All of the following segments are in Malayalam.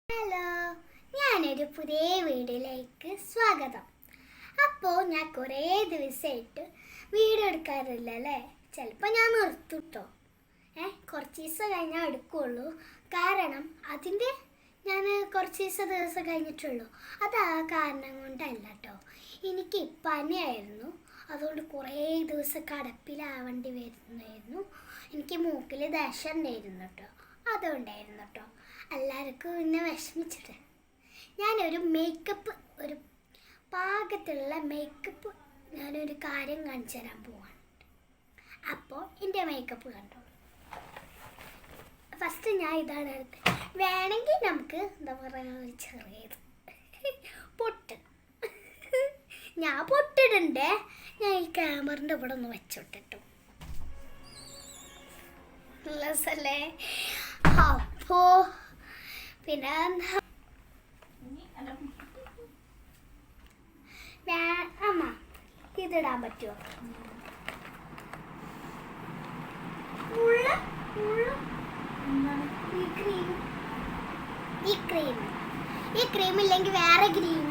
ഹലോ, ഞാനൊരു പുതിയ വീഡിയോയിലേക്ക് സ്വാഗതം. അപ്പോൾ ഞാൻ കുറേ ദിവസമായിട്ട് വീഡിയോ എടുക്കാറില്ല അല്ലേ. ചിലപ്പോൾ ഞാൻ നിർത്തുട്ടോ. കുറച്ച് ദിവസം കഴിഞ്ഞാൽ എടുക്കുകയുള്ളൂ. കാരണം അതിൻ്റെ ഞാൻ കുറച്ച് ദിവസം കഴിഞ്ഞിട്ടുള്ളൂ. അത് ആ കാരണം കൊണ്ടല്ല കേട്ടോ. എനിക്ക് പനിയായിരുന്നു. അതുകൊണ്ട് കുറേ ദിവസം കിടപ്പിലാവേണ്ടി വരുന്നായിരുന്നു. എനിക്ക് മൂക്കിൽ ദശ ഉണ്ടായിരുന്നു കേട്ടോ. അതുകൊണ്ടായിരുന്നു കേട്ടോ. എല്ലാവർക്കും എന്നെ വിഷമിച്ചിട്ട് ഞാനൊരു ഒരു പാകത്തിലുള്ള മേക്കപ്പ് ഞാനൊരു കാര്യം കാണിച്ചു തരാൻ പോവാണ്. അപ്പോൾ എൻ്റെ മേക്കപ്പ് കണ്ടോളൂ. ഫസ്റ്റ് ഞാൻ ഇതാണ് എടുത്തത്. വേണമെങ്കിൽ നമുക്ക് എന്താ പറയുക, ഒരു ചെറിയത് പൊട്ട്. ഞാൻ പൊട്ടിടണ്ടേ. ഞാൻ ഈ ക്യാമറിൻ്റെ ഇവിടെ ഒന്ന് വെച്ചോട്ടിട്ടു. അല്ലേ. അപ്പോൾ പിന്നെ അമ്മ ഇതിടാൻ പറ്റുമോ? ഈ ക്രീം ഇല്ലെങ്കിൽ വേറെ ക്രീം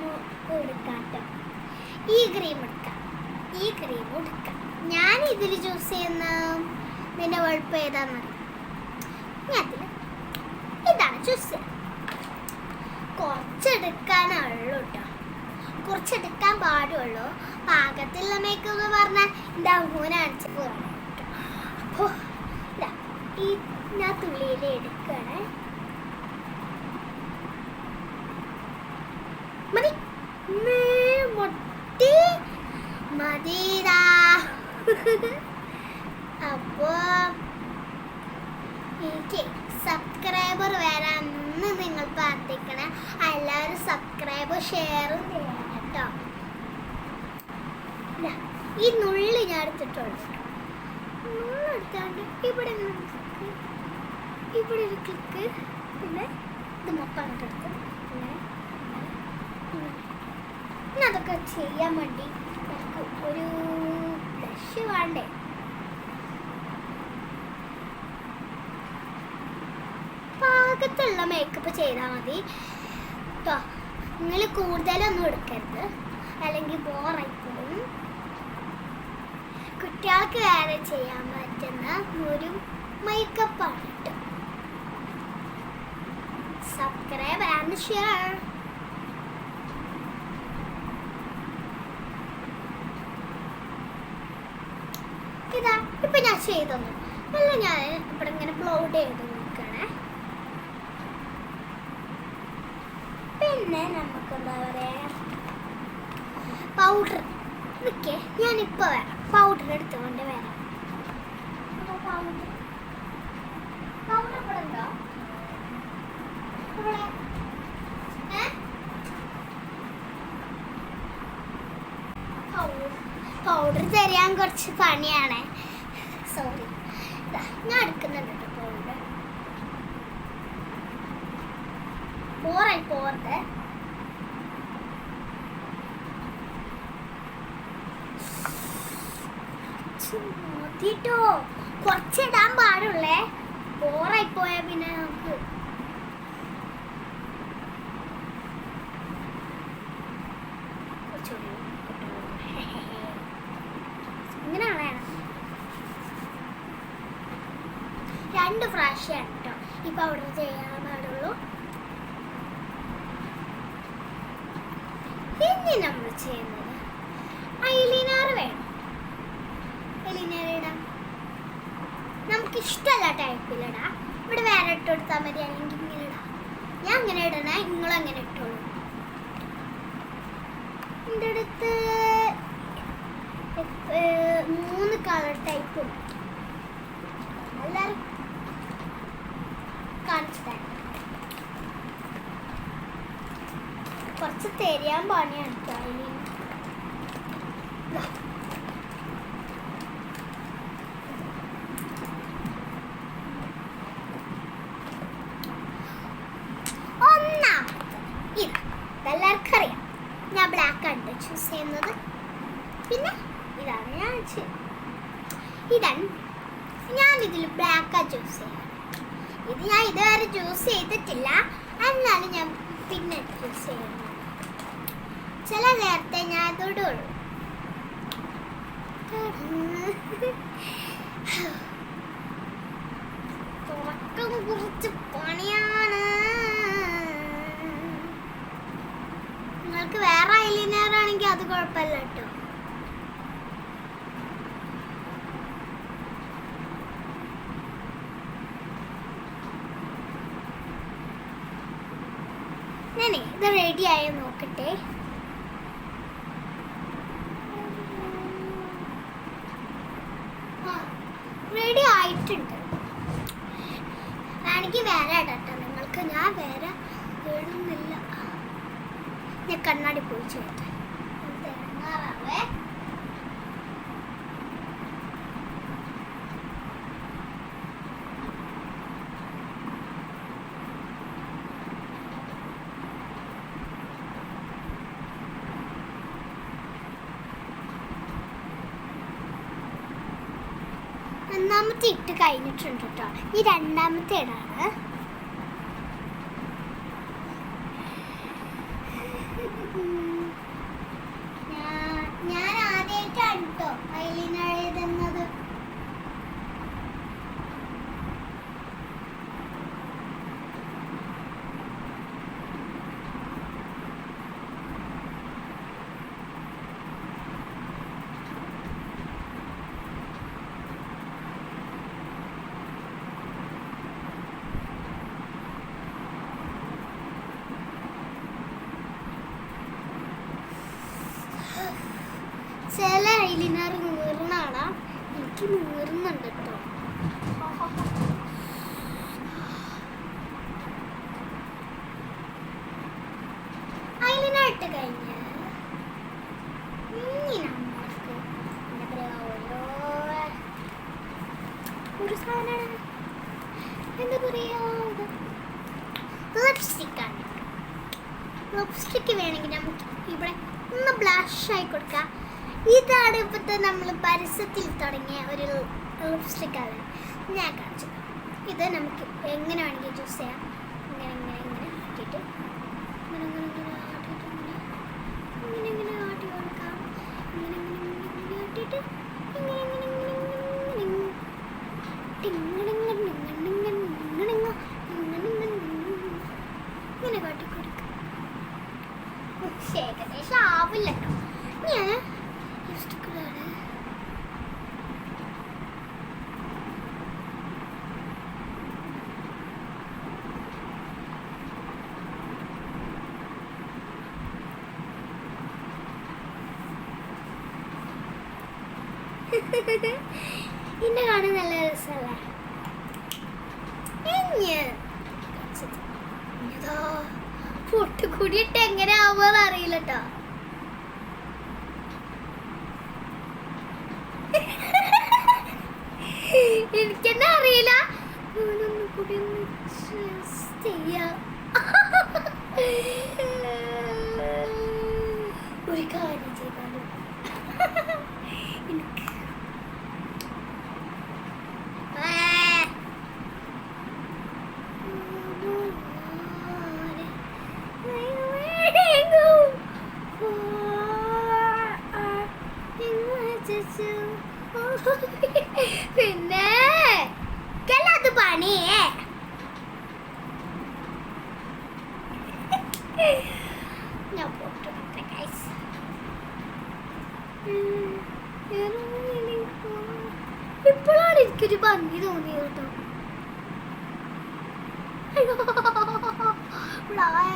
എടുക്കാം. ഈ ക്രീം എടുക്കാം. ഞാൻ ഇതിൽ ചൂസ് ചെയ്യുന്ന നിന്റെ കുഴപ്പം ഏതാണെന്നറിയാം. ഞാൻ ഇതാണ് ചൂസ് ചെയ്യുന്നത്. കുറച്ചെടുക്കാനുള്ളൂ കേട്ടോ. കുറച്ചെടുക്കാൻ പാടുള്ളൂ. പാകത്തിലുള്ള മേക്കപ്പ് പറഞ്ഞാൽ എൻ്റെ അമ്മൂനെ അടിച്ച് പോകണം കേട്ടോ. അപ്പോൾ ഈ ഞാൻ തുള്ളിയിൽ എടുക്കണേ. മതിരാ. അപ്പോൾ എനിക്ക് സബ്സ്ക്രൈബർ വരാമെന്ന് നിങ്ങൾ പ്രാർത്ഥിക്കണേ. എല്ലാവരും സബ്സ്ക്രൈബ് ഷെയറും ചെയ്യണം കേട്ടോ. ഈ നുള്ളി ഞാൻ എടുത്തിട്ടുള്ളൂ. നുള്ളെടുത്താണ്ട് ഇവിടെ ഒരു ക്ലിക്ക്. പിന്നെ ഇത് മൊത്തം എടുത്ത് പിന്നെ അതൊക്കെ ചെയ്യാൻ വേണ്ടി നമുക്ക് ഒരു ബ്രഷ് വേണ്ടേ. പാകത്തുള്ള മേക്കപ്പ് ചെയ്താൽ മതി കേട്ടോ. നിങ്ങൾ കൂടുതലൊന്നും എടുക്കരുത്, അല്ലെങ്കിൽ ബോറായിപ്പോകും. കുട്ടികൾക്ക് വേറെ ചെയ്യാൻ പറ്റുന്ന ഒരു മേക്കപ്പാണ് കേട്ടോ. Subscribe and share. ഇതാ ഇപ്പൊ ഞാൻ ചെയ്തൊന്നു അല്ല. ഞാൻ ഇവിടെ ഇങ്ങനെ ബ്ലോഡ് ചെയ്തു നോക്കണേ. പിന്നെ നമുക്ക് എന്താ പറയാ, പൗഡർ. നിൽക്കേ, ഞാനിപ്പോൾ വരാം. പൗഡർ എടുത്തുകൊണ്ട് വരാം. പൗഡർ ഇവിടെ ഉണ്ടോ? പൗഡർ തരാൻ കുറച്ച് പണിയാണ്. സോറി. ഞാൻ എടുക്കുന്നുണ്ട് കേട്ടോ പൗഡർ. പോറത് മതിട്ടോ. കുറച്ചിടാൻ പാടുള്ളേ. ബോറായി പോയാ പിന്നെ നമുക്ക് ഇങ്ങനെയാണ്. 2 പ്രാവശ്യം കേട്ടോ ഈ പൗഡർ ചെയ്യാൻ പാടുള്ളൂ. ഇനി നമ്മൾ ചെയ്യുന്നത് ഐലൈനർ വേണം. ഐലൈനർ ഇടാം. നമുക്ക് ഇഷ്ടമല്ല ടൈപ്പിലിടാം. ഇവിടെ വേറെ ഇട്ട് കൊടുത്താൽ മതി, അല്ലെങ്കിൽ ഇങ്ങനെ ഇടാം. ഞാൻ അങ്ങനെ ഇടണേ, നിങ്ങളങ്ങനെ ഇട്ടോളൂ. എൻ്റെ അടുത്ത് 3 കളർ ടൈപ്പും എല്ലാവരും കാണിച്ചു തരാം. കുറച്ച് തെരിയാൻ പണിയാണ് കേട്ടോ. ഇതെല്ലാവർക്കും അറിയാം. ഞാൻ ബ്ലാക്കാണ് ചൂസ് ചെയ്യുന്നത്. പിന്നെ ഇതാണ് ഞാനിതിൽ ബ്ലാക്കാണ് ചൂസ് ചെയ്യുന്നത്. ഇത് ഞാൻ ഇതുവരെ ചൂസ് ചെയ്തിട്ടില്ല. എന്നാലും ഞാൻ ചില നേരത്തെ ഞാൻ തൊടുള്ളൂ. തുറക്കം കുറച്ച് പണിയാണ്. നിങ്ങൾക്ക് വേറെ ഐലൈനർ ആണെങ്കിൽ അത് കുഴപ്പമില്ല കേട്ടോ. ഞാനേ ഇത് റെഡി ആയോ നോക്കട്ടെ. റെഡി ആയിട്ടുണ്ട്. വേണമെങ്കിൽ വേറെ ഇടട്ടോ നിങ്ങൾക്ക്. ഞാൻ വേറെ ഇടുന്നില്ല. ഞാൻ കണ്ണാടി പോയി ചോദിട്ടെ. ഒന്നാമത്തെ ഇട്ട് കഴിഞ്ഞിട്ടുണ്ട് കേട്ടോ. ഈ രണ്ടാമത്തെ ഇടാണ്. ഞാൻ ആദ്യമായിട്ടാണ് കേട്ടോ ഐലൈനർ എഴുതുന്നത്. ചില ഐലൈനർ നീർന്നാണ്. എനിക്ക് നീർന്നുണ്ട് കേട്ടോ. ഐലൈനർ ഇട്ട് കഴിഞ്ഞ് ഇനി നമ്മൾക്ക് എന്താ പറയുക, ഒരു സാധനമാണ് എന്താ പറയുക, ലിപ്സ്റ്റിക്കാണ്. ലിപ്സ്റ്റിക്ക് വേണമെങ്കിൽ നമുക്ക് ഇവിടെ ഒന്ന് ബ്ലാഷ് ആയി കൊടുക്കാം. ഇതാണ് ഇപ്പോഴത്തെ നമ്മൾ പരസ്യത്തിൽ തുടങ്ങിയ ഒരു ലിപ്സ്റ്റിക്കാണ്. ഞാൻ കാണിച്ചു. ഇത് നമുക്ക് എങ്ങനെ വേണമെങ്കിൽ ചൂസ് ചെയ്യാം. ഇങ്ങനെ ഇങ്ങനെ ഇങ്ങനെ ആക്കിയിട്ട് ഇങ്ങനെ ഇങ്ങനെ ഇങ്ങനെ ആട്ടിയിട്ട് ഇങ്ങനെ ഇങ്ങനെ ആട്ടി കൊടുക്കാം. ഇങ്ങനെ ഇങ്ങനെ ഇങ്ങനെ ആട്ടിയിട്ട് ഇങ്ങനെ ഇങ്ങനെ ഇങ്ങനെ കാട്ടി കൊടുക്കാം. ഏകദേശം ആവില്ല കേട്ടോ. ഞാൻ ലിപ്സ്റ്റിക്കുകളാണ്. ഇന്നെ കാണാൻ നല്ല രസമല്ലേ? പൊട്ടുകൂടിയിട്ട് എങ്ങനെ ആവുമെന്ന് അറിയില്ല കേട്ടോ. എനിക്കെന്നെ അറിയില്ല. ഞാനൊന്നും കൂടി ഒന്ന് ചെയ്യാം. ഒരു കാര്യം ചെയ്താലും എനിക്ക് പിന്നെ അത് പണിയേ. ഞാൻ പൊട്ടുകട്ടെ ഗൈസ്. ഇപ്പോഴാണ് എനിക്കൊരു ഭംഗി തോന്നിയത് കേട്ടോ.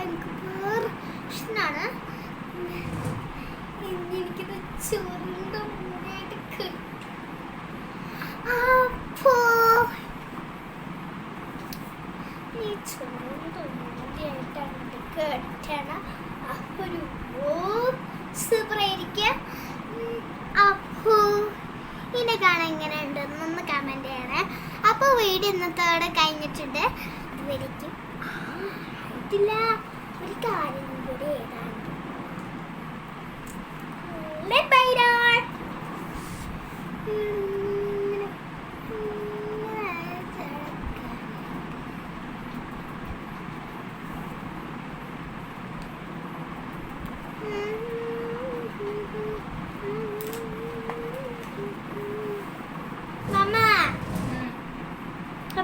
എനിക്ക് വേറെ ഇഷ്ടമാണ്. എനിക്കിത് ചുരുണ്ട മുടിയായിട്ട് കിട്ടും. അപ്പോ ഈ ചുരുണ്ട മുടിയായിട്ട് അങ്ങോട്ട് കെട്ടണം. അപ്പൊ ഒരു സൂപ്പറായിരിക്കും. അപ്പോ ഇതിനെ കാണാൻ എങ്ങനെ ഉണ്ടെന്നൊന്ന് കമൻറ്റ് ചെയ്യണേ. അപ്പോൾ വീഡിയോ ഇന്നത്തോടെ കഴിഞ്ഞിട്ടുണ്ട്. അതുവരെയ്ക്കും ആയിട്ടില്ല, ഒരു കാര്യം കൂടി ഏതാണ്. ബൈ.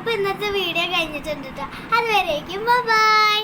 അപ്പോൾ ഇന്നത്തെ വീഡിയോ കഴിഞ്ഞിട്ടുണ്ട് കേട്ടോ. അതുവരേക്കും ബൈ.